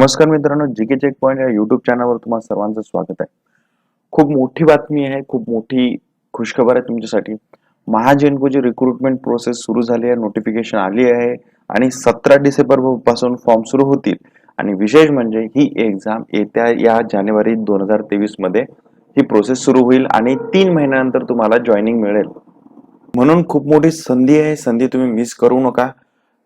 नमस्कार मित्रांनो, GK check point या युट्यूब चॅनलवर तुम्हा सर्वांचं स्वागत आहे. खूप मोठी बातमी आहे, खूप मोठी खुशखबर आहे तुमच्यासाठी. महाजेनकोची रिक्रुटमेंट प्रोसेस सुरू झाली आहे, नोटिफिकेशन आली आहे आणि 17 डिसेंबर पासून फॉर्म सुरू होतील. आणि विशेष म्हणजे ही एक्झाम येत्या या जानेवारी 2023 मध्ये ही प्रोसेस सुरू होईल आणि 3 महिन्यानंतर तुम्हाला जॉईनिंग मिळेल. म्हणून खूप मोठी संधी आहे, संधी तुम्ही मिस करू नका.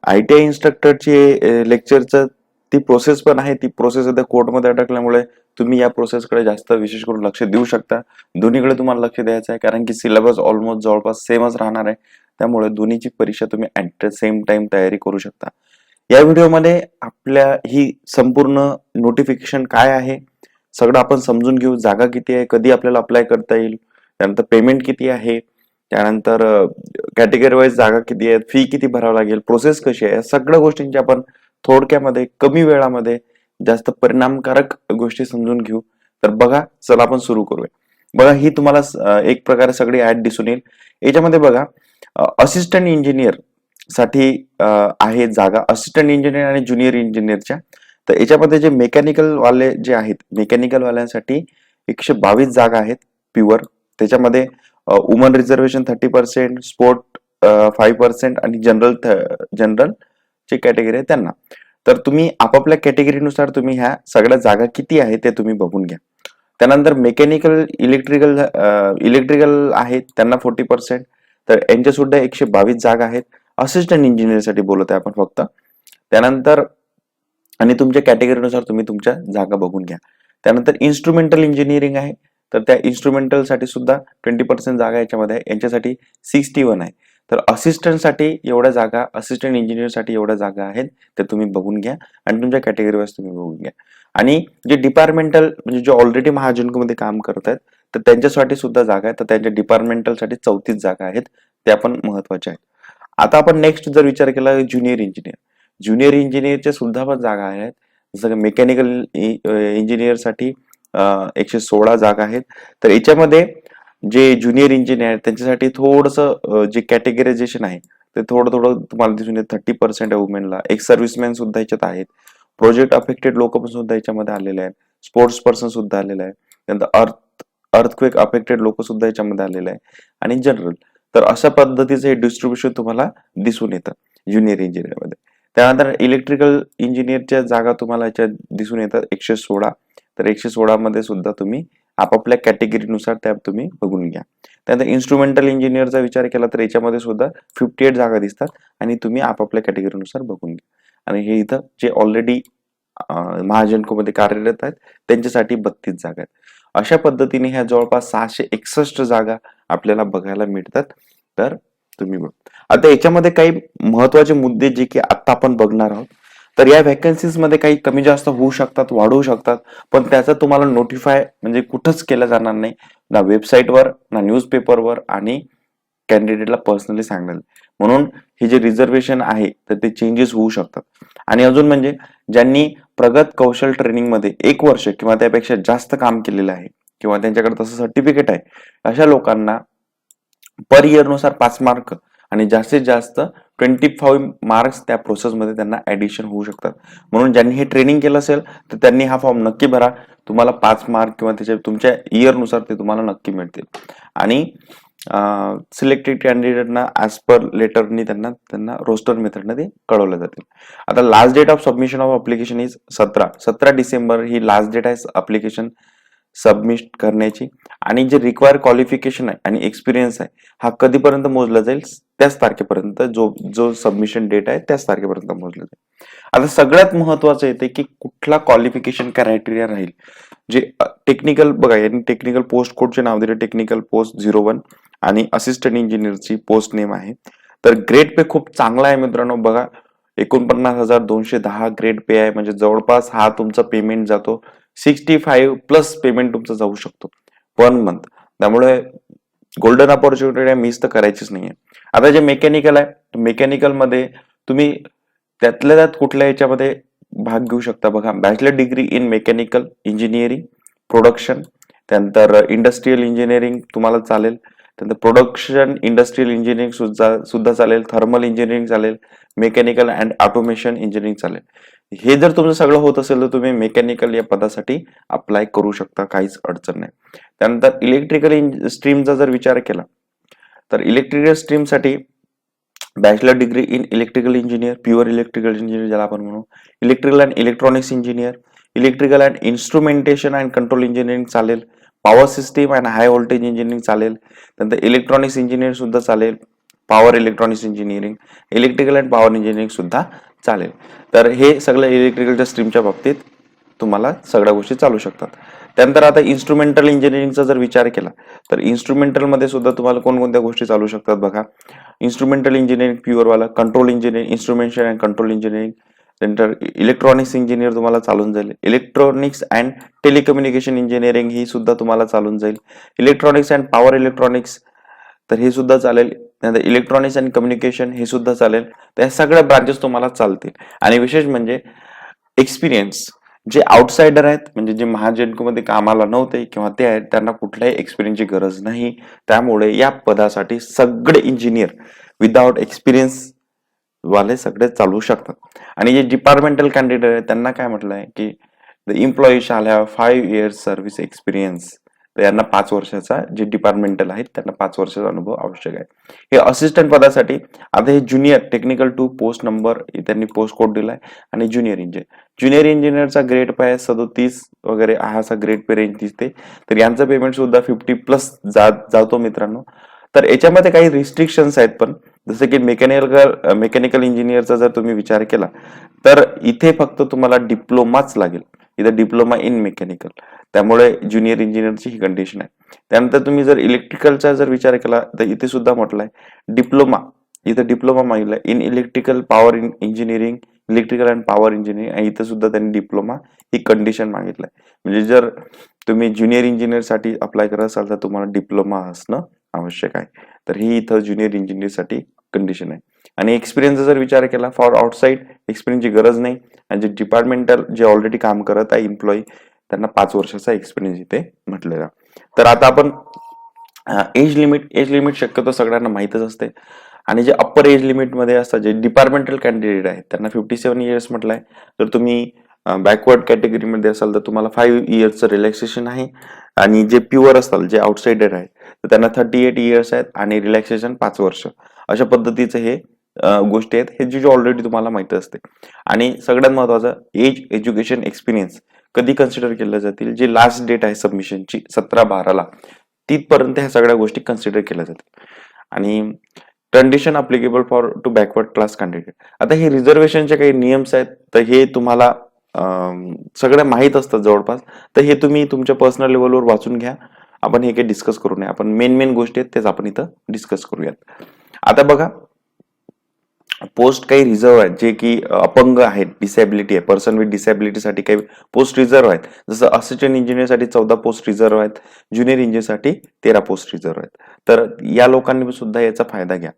ITI इन्स्ट्रक्टरची लेक्चरचं ती प्रोसेस पण आहे. ती प्रोसेस आता कोर्टमध्ये अडकल्यामुळे तुम्ही या प्रोसेसकडे जास्त विशेष करून लक्ष देऊ शकता. दोन्हीकडे तुम्हाला लक्ष द्यायचं आहे, कारण की सिलेबस ऑलमोस्ट जवळपास सेमच राहणार आहे. त्यामुळे दोन्हीची परीक्षा तुम्ही ऍट द सेम टाइम तयारी करू शकता. या व्हिडिओमध्ये आपल्या ही संपूर्ण नोटिफिकेशन काय आहे सगळं आपण समजून घेऊ. जागा किती आहे, कधी आपल्याला अप्लाय करता येईल, त्यानंतर पेमेंट किती आहे, त्यानंतर कॅटेगरी वाईज जागा किती आहेत, फी किती भरावं लागेल, प्रोसेस कशी आहे, या सगळ्या गोष्टींची आपण थोडक्यामध्ये कमी वेळामध्ये जास्त परिणामकारक गोष्टी समजून घेऊ. तर बघा, चला आपण सुरू करूया. बघा, ही तुम्हाला एक प्रकारे सगळी ऍड दिसून येईल. याच्यामध्ये बघा, असिस्टंट इंजिनियर साठी आहे जागा, असिस्टंट इंजिनियर आणि ज्युनियर इंजिनियरच्या. तर याच्यामध्ये जे मेकॅनिकल वाले जे आहेत, मेकॅनिकल वाल्यांसाठी 122 जागा आहेत प्युअर. त्याच्यामध्ये वुमन रिझर्वेशन 30%, स्पोर्ट 5% आणि जनरल ची कॅटेगरी आहे त्यांना. तर तुम्ही आपापल्या कॅटेगरीनुसार तुम्ही ह्या सगळ्या जागा किती आहे ते तुम्ही बघून घ्या. त्यानंतर मेकॅनिकल इलेक्ट्रिकल आहेत त्यांना 40%. तर यांच्या सुद्धा 122 जागा आहेत. असिस्टंट इंजिनियर साठी बोलत आहे आपण फक्त. त्यानंतर आणि तुमच्या कॅटेगरीनुसार तुम्ही तुमच्या जागा बघून घ्या. त्यानंतर इन्स्ट्रुमेंटल इंजिनिअरिंग आहे, तर त्या इन्स्ट्रुमेंटल साठी सुद्धा 20% जागा याच्यामध्ये आहे. यांच्यासाठी 61 आहे. तर असिस्टंट साठी एवढ्या जागा, असिस्टंट इंजिनियर साठी एवढ्या जागा आहेत, ते तुम्ही बघून घ्या आणि तुमच्या कॅटेगरी वाईज तुम्ही बघून घ्या. आणि जे डिपार्टमेंटल म्हणजे जे ऑलरेडी महाजनकोमध्ये काम करत आहेत, तर त्यांच्यासाठी सुद्धा जागा आहेत. तर त्यांच्या डिपार्टमेंटल साठी 34 जागा आहेत, त्या पण महत्वाच्या आहेत. आता आपण नेक्स्ट जर विचार केला ज्युनियर इंजिनियर, ज्युनियर इंजिनियरच्या सुद्धा पण जागा आहेत. जसं मेकॅनिकल इंजिनियर साठी 116 जागा आहेत. तर याच्यामध्ये जे ज्युनियर इंजिनियर आहेत त्यांच्यासाठी थोडस जे कॅटेगरायझेशन आहे ते थोडं थोडं तुम्हाला दिसून येत. 30% आहे वुमेनला. एक सर्व्हिसमॅन सुद्धा याच्यात आहेत. प्रोजेक्ट अफेक्टेड लोक पण सुद्धा याच्यामध्ये आलेले आहेत. स्पोर्ट्स पर्सन सुद्धा आलेले आहे. त्यानंतर अर्थक्वेक अफेक्टेड लोक सुद्धा याच्यामध्ये आलेले आहे आणि जनरल. तर अशा पद्धतीचं हे डिस्ट्रीब्युशन तुम्हाला दिसून येतं ज्युनियर इंजिनियर मध्ये. त्यानंतर इलेक्ट्रिकल इंजिनियरच्या जागा तुम्हाला याच्यात दिसून येतात 116. तर 116 मध्ये सुद्धा तुम्ही आपापल्या कॅटेगरीनुसार त्या तुम्ही बघून घ्या. त्यानंतर इन्स्ट्रुमेंटल इंजिनियरचा विचार केला तर याच्यामध्ये सुद्धा 58 जागा दिसतात आणि तुम्ही आपापल्या कॅटेगरीनुसार बघून घ्या. आणि हे इथं जे ऑलरेडी महाजनकोमध्ये कार्यरत आहेत त्यांच्यासाठी 32 जागा आहेत. अशा पद्धतीने ह्या जवळपास 661 जागा आपल्याला बघायला मिळतात. तर तुम्ही बघ, आता याच्यामध्ये काही महत्वाचे मुद्दे जे की आता आपण बघणार आहोत. तर या व्हॅकन्सीज मध्ये काही कमी जास्त होऊ शकतात, वाढवू शकतात, पण त्याचं तुम्हाला नोटिफाय म्हणजे कुठंच केलं जाणार नाही, ना वेबसाईटवर, ना न्यूजपेपरवर, आणि कॅन्डिडेटला पर्सनली सांगणार. म्हणून हे जे रिझर्वेशन आहे तर ते चेंजेस होऊ शकतात. आणि अजून म्हणजे ज्यांनी प्रगत कौशल ट्रेनिंग मध्ये 1 वर्ष किंवा त्यापेक्षा जास्त काम केलेलं आहे किंवा त्यांच्याकडे तसं सर्टिफिकेट आहे, अशा लोकांना पर इयर नुसार 5 मार्क आणि जास्तीत जास्त 25 मार्क्स त्या प्रोसेसमध्ये त्यांना ऍडिशन होऊ शकतात. म्हणून ज्यांनी हे ट्रेनिंग केलं असेल तर त्यांनी हा फॉर्म नक्की भरा. तुम्हाला 5 मार्क किंवा त्याच्या तुमच्या इयर नुसार ते तुम्हाला नक्की मिळतील. आणि सिलेक्टेड कॅन्डिडेटना ऍज पर लेटरनी त्यांना रोस्टर मेथडने ते कळवलं जातील. आता last date of submission of application is 17 December ही लास्ट डेट आहे अप्लिकेशन सबमिट करण्याची. आणि जे रिक्वायर क्वालिफिकेशन आहे आणि एक्सपिरियन्स आहे हा कधीपर्यंत मोजला जाईल, त्याच तारखेपर्यंत, जो सबमिशन डेट आहे त्याच तारखेपर्यंत मोजला जाईल. आता सगळ्यात महत्वाचं येते की कुठला क्वालिफिकेशन क्रायटेरिया राहील. जे टेक्निकल बघा, यांनी टेक्निकल पोस्ट कोडचे नाव दिले, टेक्निकल पोस्ट 01 आणि असिस्टंट इंजिनियरची पोस्ट नेम आहे. तर ग्रेड पे खूप चांगला आहे मित्रांनो. बघा, 49,210 ग्रेड पे आहे, म्हणजे जवळपास हा तुमचा पेमेंट जातो 65 प्लस पेमेंट तुमचं जाऊ शकतो पर मंथ. त्यामुळे गोल्डन अपॉर्च्युनिटी मिस तर करायचीच नाहीये. आता जे मेकॅनिकल आहे, मेकॅनिकल मध्ये तुम्ही त्यातल्या त्यात कुठल्या याच्यामध्ये भाग घेऊ शकता. बघा, bachelor degree in mechanical engineering production, त्यानंतर इंडस्ट्रियल इंजिनिअरिंग तुम्हाला चालेल, त्यानंतर प्रोडक्शन इंडस्ट्रियल इंजिनिअरिंग सुद्धा चालेल, थर्मल इंजिनिअरिंग चालेल, मेकॅनिकल अँड ऑटोमेशन इंजिनिअरिंग चालेल. हे जर तुमचं सगळं होत असेल तर तुम्ही मेकॅनिकल या पदासाठी अप्लाय करू शकता, काहीच अडचण नाही. त्यानंतर इलेक्ट्रिकल स्ट्रीमचा जर विचार केला तर इलेक्ट्रिकल स्ट्रीमसाठी bachelor degree in electrical engineer, pure electrical engineer ज्याला आपण म्हणू, electrical and electronics engineer, electrical and instrumentation and control engineering चालेल, power system and high voltage engineering चालेल, त्यानंतर इलेक्ट्रॉनिक्स इंजिनियर सुद्धा चालेल, power electronics engineering, electrical and power engineering सुद्धा चालेल. तर हे सगळं इलेक्ट्रिकलच्या स्ट्रीमच्या बाबतीत तुम्हाला सगळ्या गोष्टी चालू शकतात. त्यानंतर आता इन्स्ट्रुमेंटल इंजिनिअरिंगचा जर विचार केला तर इन्स्ट्रुमेंटल मध्ये सुद्धा तुम्हाला कोणकोणत्या गोष्टी चालू शकतात बघा. इन्स्ट्रुमेंटल इंजिनिअरिंग प्युअर वाला, control engineering, instrumentation and control engineering, त्यानंतर इलेक्ट्रॉनिक्स इंजिनियर तुम्हाला चालून जाईल, इलेक्ट्रॉनिक्स अँड टेलिकम्युनिकेशन इंजिनिअरिंग ही सुद्धा तुम्हाला चालून जाईल, इलेक्ट्रॉनिक्स अँड पॉवर इलेक्ट्रॉनिक्स तर हे सुद्धा चालेल, त्यानंतर इलेक्ट्रॉनिक्स अँड कम्युनिकेशन हे सुद्धा चालेल. त्या सगळ्या ब्रांचेस तुम्हाला चालतील. आणि विशेष म्हणजे एक्सपिरियन्स, जे आउटसाइडर आहेत म्हणजे जे महाजनकोमध्ये कामाला नव्हते किंवा ते आहेत त्यांना कुठल्याही एक्सपिरियन्सची गरज नाही. त्यामुळे या पदासाठी सगळे इंजिनियर विदाउट एक्सपिरियन्स वाले सगळे चालू शकतात. आणि जे डिपार्टमेंटल कॅन्डिडेट आहेत त्यांना काय म्हटलंय की the employee shall have 5 years service experience. तर यांना 5 वर्षाचा, जे डिपार्टमेंटल आहेत त्यांना 5 वर्षाचा अनुभव आवश्यक आहे. हे असिस्टंट पदासाठी. आता हे junior technical two post number त्यांनी पोस्ट कोड दिलाय. आणि ज्युनियर इंजिनियरचा ग्रेड पे 37 वगैरे हा असा ग्रेड पे रेंज दिसते. तर यांचं पेमेंट सुद्धा 50+ जातो मित्रांनो. तर याच्यामध्ये काही रिस्ट्रिक्शन्स आहेत पण, जसं की मेकॅनिकल इंजिनियरचा जर तुम्ही विचार केला तर इथे फक्त तुम्हाला डिप्लोमाच लागेल, इथे डिप्लोमा इन मेकॅनिकल. त्यामुळे ज्युनियर इंजिनियरची ही कंडिशन आहे. त्यानंतर तुम्ही जर इलेक्ट्रिकलचा जर विचार केला तर इथे सुद्धा म्हटलंय डिप्लोमा, इथे डिप्लोमा मागितलाय in electrical power engineering, electrical and power engineering, आणि इथे सुद्धा त्यांनी डिप्लोमा ही कंडिशन मागितलंय. म्हणजे जर तुम्ही ज्युनियर इंजिनियर साठी अप्लाय करत असाल तर तुम्हाला डिप्लोमा असणं आवश्यक आहे. तर ही इथं ज्युनियर इंजिनियर साठी कंडिशन आहे. आणि एक्सपिरियन्सचा जर विचार केला, फॉर आउटसाइड एक्सपिरियन्सची गरज नाही. आणि जे डिपार्टमेंटल जे ऑलरेडी काम करत आहे एम्प्लॉई त्यांना 5 वर्षाचा एक्सपिरियन्स इथे म्हटलेला. तर आता आपण एज लिमिट शक्यतो सगळ्यांना माहितच असते. आणि जे अप्पर एज लिमिट मध्ये असतात जे डिपार्टमेंटल कॅन्डिडेट आहेत त्यांना 57 years म्हटलंय. जर तुम्ही बॅकवर्ड कॅटेगरीमध्ये असाल तर तुम्हाला 5 yearsचं रिलॅक्सेशन आहे. आणि जे प्युअर असतात जे आउटसाइडर आहेत तर त्यांना 38 years आहेत आणि रिलॅक्सेशन 5 वर्ष. अशा पद्धतीचे हे गोष्टी आहेत, हे जे ऑलरेडी तुम्हाला माहिती असते. आणि सगळ्यात महत्वाचं एज, एज्युकेशन, एक्सपिरियन्स कधी कन्सिडर केल्या जातील, जी लास्ट डेट आहे सबमिशनची 17/12 तिथपर्यंत ह्या सगळ्या गोष्टी कन्सिडर केल्या जातील. आणि condition applicable for to backward class candidate. आता हे रिझर्वेशनचे काही नियम्स आहेत तर हे तुम्हाला सगळं माहीत असतात जवळपास. तर हे तुम्ही तुमच्या पर्सनल लेवलवर वाचून घ्या. आपण हे काही डिस्कस करू नये. आपण मेन गोष्टी आहेत तेच आपण इथं डिस्कस करूयात. आता बघा, पोस्ट काही रिझर्व आहेत, जे की अपंग आहेत, डिसॅबिलिटी आहे, पर्सन विथ डिसॅबिलिटीसाठी काही पोस्ट रिझर्व आहेत. जसं असिस्टंट इंजिनियरसाठी 14 पोस्ट रिझर्व आहेत, ज्युनियर इंजिनियरसाठी 13 पोस्ट रिझर्व आहेत. तर या लोकांनी सुद्धा याचा फायदा घ्या.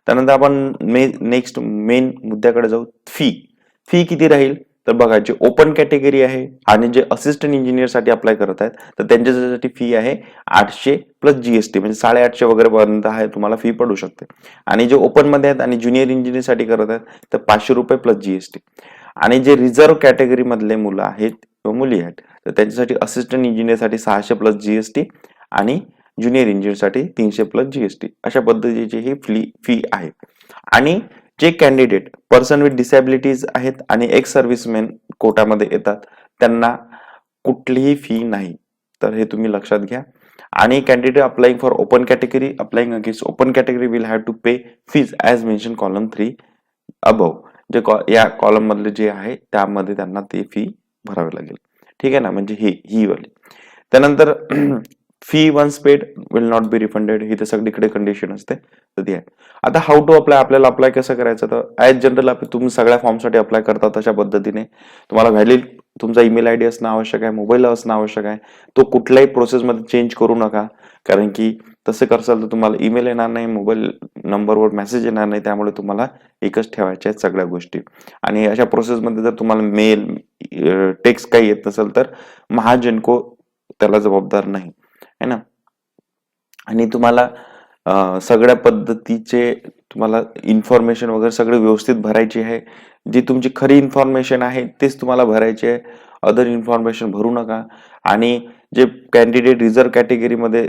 त्यानंतर आपण नेक्स्ट मेन मुद्द्याकडे जाऊ. फी किती राहील तर बघा, जे ओपन कॅटेगरी आहे आणि जे असिस्टंट इंजिनियर साठी अप्लाय करत आहेत तर त्यांच्यासाठी फी आहे 800 प्लस जीएसटी, म्हणजे 850 वगैरे पर्यंत आहे तुम्हाला फी पडू शकते. आणि जे ओपन मध्ये आहेत आणि ज्युनियर इंजिनियर साठी करत आहेत तर 500 रुपये प्लस जीएसटी. आणि जे रिझर्व्ह कॅटेगरी मधले मुलं आहेत किंवा मुली आहेत तर त्यांच्यासाठी असिस्टंट इंजिनियर साठी 600 प्लस जीएसटी आणि ज्युनियर इंजिनियर साठी 300 प्लस जीएसटी. अशा पद्धतीची ही फी आहे. आणि जे कॅन्डिडेट पर्सन विथ डिसॅबिलिटीज आहेत आणि एक्स सर्व्हिसमॅन कोटामध्ये येतात त्यांना कुठलीही फी नाही. तर हे तुम्ही लक्षात घ्या. आणि candidate applying for open category applying against open category will have to pay fees as mention column 3 above. जे या कॉलम मधले जे आहे त्यामध्ये त्यांना ते फी भरावी लागेल. ठीक आहे ना, म्हणजे ही वाली. त्यानंतर fee once paid will not be refunded, ही तर सगळीकडे कंडिशन असते तर ती आहे. आता हाऊ टू अप्लाय, आपल्याला अप्लाय कसं करायचं, तर ॲज जनरल तुम्ही सगळ्या फॉर्मसाठी अप्लाय करता तशा पद्धतीने तुम्हाला व्हॅलिड तुमचा ईमेल आयडी असणं आवश्यक आहे, मोबाईल असणं आवश्यक आहे. तो कुठल्याही प्रोसेसमध्ये चेंज करू नका, कारण की तसे करसाल तर तुम्हाला ईमेल येणार नाही, मोबाईल नंबरवर मेसेज येणार नाही. त्यामुळे तुम्हाला एकच ठेवायच्या आहेत सगळ्या गोष्टी. आणि अशा प्रोसेसमध्ये जर तुम्हाला मेल टेक्स्ट काही येत नसेल तर महाजनको त्याला जबाबदार नाही, है ना. आणि तुम्हाला सगळ्या पद्धतीचे तुम्हाला इन्फॉर्मेशन वगैरे सगळे व्यवस्थित भरायची आहे. जी तुमची खरी इन्फॉर्मेशन आहे तेच तुम्हाला भरायची आहे. अदर इन्फॉर्मेशन भरू नका. आणि जे कॅन्डिडेट रिझर्व्ह कॅटेगरीमध्ये,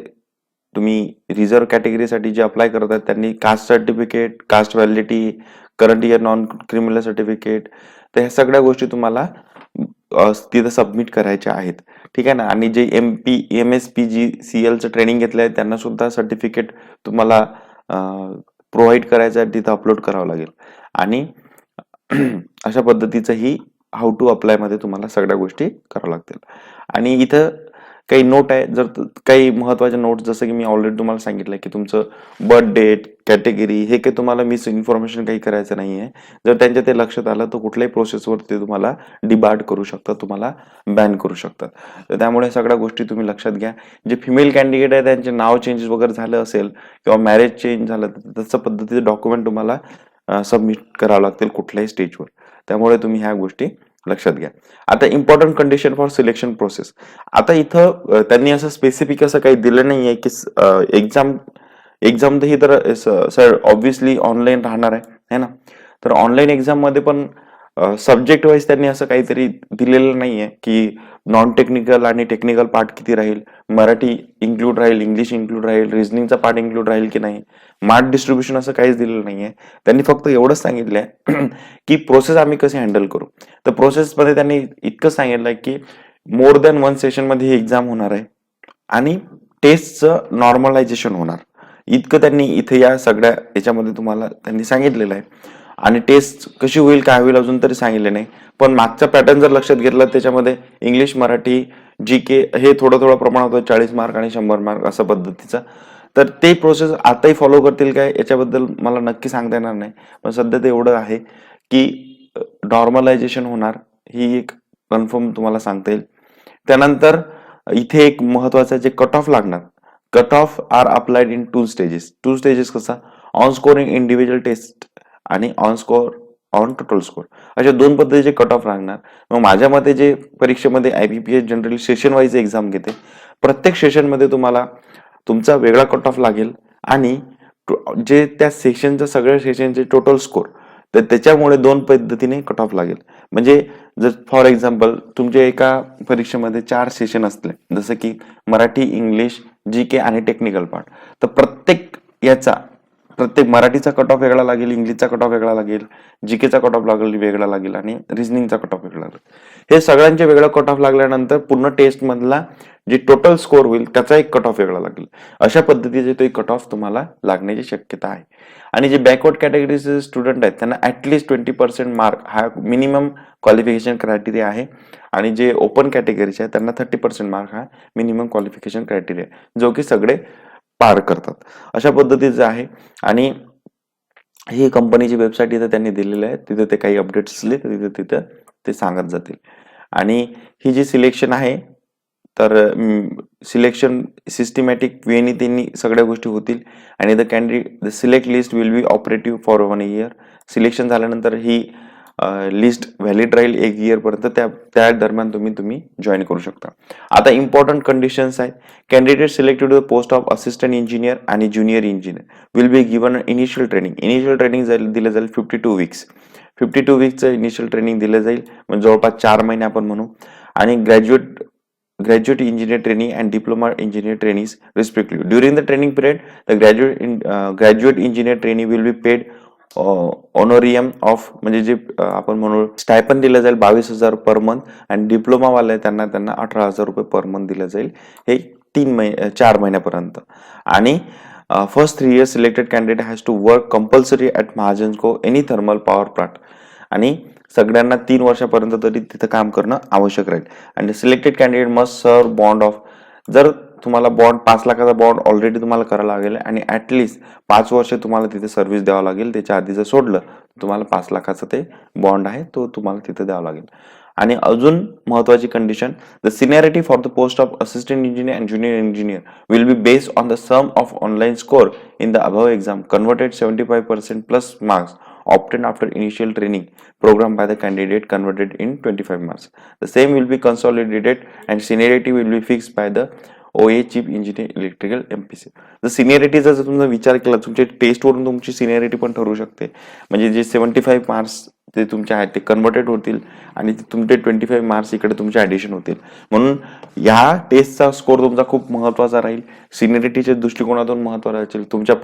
तुम्ही रिझर्व्ह कॅटेगरीसाठी जे अप्लाय करतात त्यांनी caste certificate, caste validity, current year non criminal certificate, तर ह्या सगळ्या गोष्टी तुम्हाला तिथं सबमिट करायच्या आहेत. ठीक आहे ना. आणि जे MSPGCLचं ट्रेनिंग घेतलं आहे त्यांना सुद्धा सर्टिफिकेट तुम्हाला प्रोव्हाइड करायचं आहे, तिथं अपलोड करावं लागेल. आणि अशा पद्धतीचं ही हाऊ टू अप्लाय मध्ये तुम्हाला सगळ्या गोष्टी कराव्या लागतील. आणि इथं काही नोट आहे, जर काही महत्वाचे नोट, जसं की मी ऑलरेडी तुम्हाला सांगितलं की तुमचं बर्थ डेट, कॅटेगरी, हे काही तुम्हाला मिस इन्फॉर्मेशन काही करायचं नाहीये. जर त्यांच्या ते लक्षात आलं तर कुठल्याही प्रोसेसवर ते तुम्हाला डिबार्ड करू शकतात, तुम्हाला बॅन करू शकतात. तर त्यामुळे सगळ्या गोष्टी तुम्ही लक्षात घ्या. जे फिमेल कॅन्डिडेट आहे त्यांचे नाव चेंजेस वगैरे झालं असेल किंवा मॅरेज चेंज झालं तर तसं पद्धतीचे डॉक्युमेंट तुम्हाला सबमिट करावं लागतील कुठल्याही स्टेजवर. त्यामुळे तुम्ही ह्या गोष्टी लक्षात घ्या. आता important condition for selection process. आता इथं त्यांनी असं स्पेसिफिक असं काही दिलं नाहीये की एक्झाम ही तर सर ऑब्व्हियसली ऑनलाईन राहणार आहे ना. तर ऑनलाईन एक्झाम मध्ये पण सब्जेक्ट वाईज त्यांनी असं काहीतरी दिलेलं नाहीये की नॉन टेक्निकल आणि टेक्निकल पार्ट किती राहील, मराठी इन्क्लूड राहील, इंग्लिश इन्क्लूड राहील, रिझनिंगचा पार्ट इन्क्लूड राहील की नाही, मार्क डिस्ट्रीब्युशन, असं काहीच दिलेलं नाहीये. त्यांनी फक्त एवढंच सांगितलंय की प्रोसेस आम्ही कशी हँडल करू. तर प्रोसेसमध्ये त्यांनी इतकं सांगितलंय की मोर दॅन वन सेशन मध्ये ही एक्झाम होणार आहे आणि टेस्टचं नॉर्मलायझेशन होणार. इतकं त्यांनी इथे या सगळ्या याच्यामध्ये तुम्हाला त्यांनी सांगितलेलं आहे. आणि टेस्ट कशी होईल काय होईल अजून तरी सांगितले नाही. पण मागचा पॅटर्न जर लक्षात घेतला त्याच्यामध्ये इंग्लिश, मराठी, GK हे थोडं थोडं प्रमाण होतं, 40 मार्क आणि 100 मार्क असा पद्धतीचा. तर ते प्रोसेस आताही फॉलो करतील काय याच्याबद्दल मला नक्की सांगता येणार नाही. पण सध्या ते एवढं आहे की नॉर्मलायझेशन होणार, ही एक कन्फर्म तुम्हाला सांगता येईल. त्यानंतर इथे एक महत्वाचं जे कट ऑफ लागणार. Cut off are applied in 2 stages. 2 stages कसा, ऑन स्कोरिंग इंडिव्हिज्युअल टेस्ट आणि on score on total score, अशा 2 पद्धतीचे कट ऑफ लागणार. मग माझ्या मते जे परीक्षेमध्ये IBPS generally session wise exam घेते, प्रत्येक सेशन मध्ये तुम्हाला तुमचा वेगळा कट ऑफ लागेल आणि जे त्या सेशनच्या सगळ्या सेशनचे टोटल स्कोर, तर त्याच्यामुळे 2 पद्धतीने कट ऑफ लागेल. म्हणजे जर फॉर एक्झाम्पल तुमच्या एका परीक्षेमध्ये 4 सेशन असले, जसं की मराठी, इंग्लिश, GK आणि टेक्निकल पार्ट, तर प्रत्येक मराठीचा कट ऑफ वेगळा लागेल, इंग्लिशचा कट ऑफ वेगळा लागेल, GKचा कट ऑफ वेगळा लागेल आणि रिझनिंगचा कट ऑफ वेगळा लागेल. हे सगळ्यांचे वेगळं कट ऑफ लागल्यानंतर पूर्ण टेस्ट मधला जे टोटल स्कोर होईल त्याचा एक कट ऑफ वेगळा लागेल. अशा पद्धतीचे तो एक कट ऑफ तुम्हाला लागण्याची शक्यता आहे. आणि जे बॅकवर्ड कॅटेगरीचे स्टुडंट आहेत त्यांना ऍटलीस्ट 20% मार्क हा मिनिमम क्वालिफिकेशन क्रायटेरिया आहे. आणि जे ओपन कॅटेगरीचे आहेत त्यांना 30% मार्क हा मिनिमम क्वालिफिकेशन क्रायटेरिया आहे, जो की सगळे पार करतात. अशा पद्धतीचं आहे. आणि ही कंपनीची वेबसाईट इथं त्यांनी दिलेली आहे, तिथे ते काही अपडेट्स असले तर तिथं ते सांगत जातील. आणि ही जी सिलेक्शन आहे, तर सिलेक्शन सिस्टमॅटिक वेनी त्यांनी सगळ्या गोष्टी होतील. आणि the select list will be operative for 1 year. Selection झाल्यानंतर ही लिस्ट व्हॅलिड राहील 1 इयर पर्यंत. त्या दरम्यान तुम्ही जॉईन करू शकता. आता इम्पॉर्टंट कंडिशन्स आहेत. Candidate selected the post of assistant engineer आणि junior engineer will be given initial training. Initial training दिलं जाईल 52 वीक्स. 52 वीकचं इनिशियल ट्रेनिंग दिलं जाईल, म्हणजे जवळपास 4 महिने आपण म्हणू. आणि graduate engineer training and diploma engineer training respectively. During the training period the graduate engineer training will be paid honorarium of, म्हणजे जे आपण म्हणू स्टायपन दिलं जाईल 22,000 पर मंथ. आणि डिप्लोमा वाले त्यांना 18,000 रुपये पर मंथ दिलं जाईल, हे 4 महिन्यापर्यंत. आणि first 3 years selected candidate has to work compulsory at Mahagenco any thermal power plant. आणि सगळ्यांना 3 वर्षापर्यंत तरी तिथं काम करणं आवश्यक राहील. आणि सिलेक्टेड कॅन्डिडेट मस्ट सर्व बॉन्ड ऑफ, जर तुम्हाला बॉन्ड 5 लाखाचा बॉन्ड ऑलरेडी तुम्हाला करायला लागेल आणि ऍटलिस्ट 5 वर्ष तुम्हाला तिथे सर्व्हिस द्यावं लागेल. त्याच्या आधी जर सोडलं तुम्हाला 5 लाखाचा ते बॉन्ड आहे तो तुम्हाला तिथे द्यावा लागेल. आणि अजून महत्वाची condition, the seniority for the post of assistant engineer and junior engineer will be based on the sum of online score in the above exam converted 75% plus marks obtained after initial training program by the candidate converted in 25 marks. The same will be consolidated and seniority will be fixed by the OA chief engineer electrical MPC. जर सिनियरिटीचा जर तुमचा विचार केला, तुमच्या टेस्टवरून तुमची seniority पण ठरू शकते. म्हणजे जे 75 मार्क्स ते तुमचे आहेत ते कन्वर्टेड होतील आणि तुमचे 25 मार्क्स इकडे तुमचे ऍडिशन होतील. म्हणून ह्या टेस्टचा स्कोर तुमचा खूप महत्वाचा राहील. सिनियरिटीच्या दृष्टिकोनातून महत्वाचा राहील. तुमच्या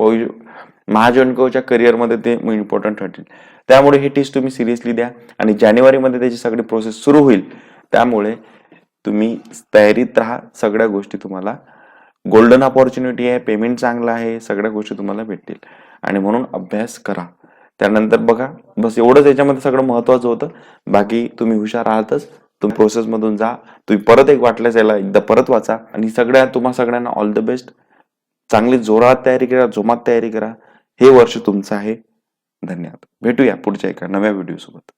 महाजनकोच्या करिअरमध्ये ते इम्पॉर्टंट ठरतील. त्यामुळे ही टेस्ट तुम्ही सिरियसली द्या आणि जानेवारीमध्ये त्याची सगळी प्रोसेस सुरू होईल. त्यामुळे तुम्ही तयारीत राहा. सगळ्या गोष्टी तुम्हाला गोल्डन अपॉर्च्युनिटी आहे, पेमेंट चांगला आहे, सगळ्या गोष्टी तुम्हाला भेटतील आणि म्हणून अभ्यास करा. त्यानंतर बघा, बस एवढंच याच्यामध्ये सगळं महत्वाचं होतं. बाकी तुम्ही हुशार आहातच. तुम्ही प्रोसेस मधून जा. तुम्ही परत एक वाटल्यास याला एकदा परत वाचा आणि तुम्हा सगळ्यांना ऑल द बेस्ट. चांगली जोरात तयारी करा, जोमात तयारी करा. हे वर्ष तुमचं आहे. धन्यवाद. भेटूया पुढच्या एका नव्या व्हिडिओ सोबत.